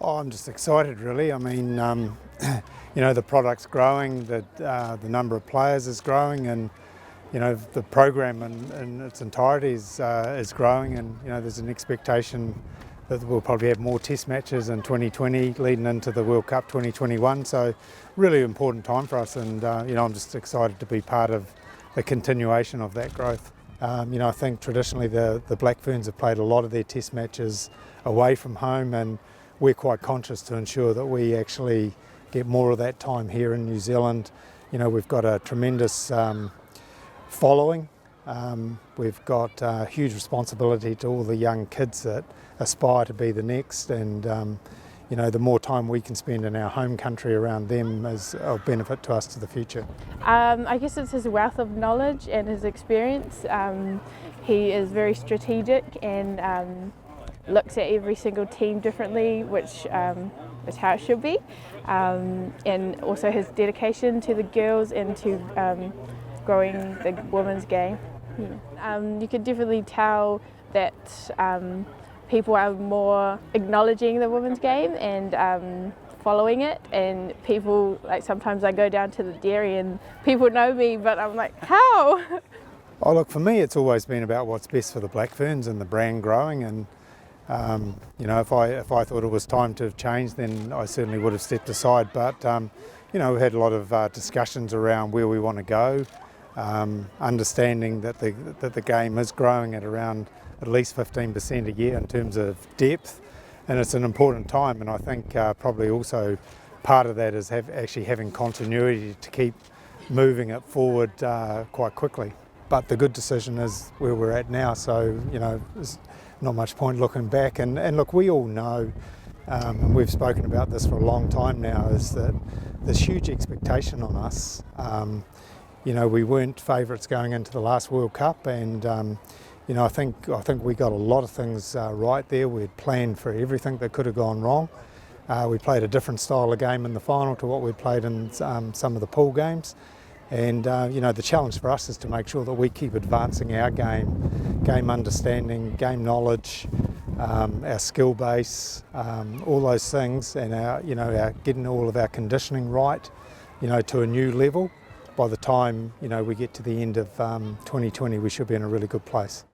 Oh, I'm just excited, really. I mean, the product's growing, the number of players is growing, and the program in its entirety is growing, and there's an expectation that we'll probably have more test matches in 2020 leading into the World Cup 2021. So, really important time for us, and I'm just excited to be part of the continuation of that growth. I think traditionally the Black Ferns have played a lot of their test matches away from home, and we're quite conscious to ensure that we actually get more of that time here in New Zealand. We've got a tremendous following. We've got a huge responsibility to all the young kids that aspire to be the next, and the more time we can spend in our home country around them is of benefit to us to the future. I guess it's his wealth of knowledge and his experience. He is very strategic and looks at every single team differently, which is how it should be, and also his dedication to the girls and to growing the women's game. You can definitely tell that people are more acknowledging the women's game and following it, and people, like, sometimes I go down to the dairy and people know me, but I'm like, how? Oh, look, for me it's always been about what's best for the Black Ferns and the brand growing, and if I thought it was time to change, then I certainly would have stepped aside, but we've had a lot of discussions around where we want to go, understanding that the game is growing at around at least 15% a year in terms of depth, and it's an important time, and I think probably also part of that is actually having continuity to keep moving it forward quite quickly. But the good decision is where we're at now, so there's not much point looking back, and look, we all know, and we've spoken about this for a long time now, is that there's huge expectation on us. We weren't favourites going into the last World Cup, and I think we got a lot of things right there. We'd planned for everything that could have gone wrong. We played a different style of game in the final to what we played in some of the pool games, and the challenge for us is to make sure that we keep advancing our game understanding, game knowledge, our skill base, all those things, and our getting all of our conditioning right, to a new level. By the time we get to the end of 2020, we should be in a really good place.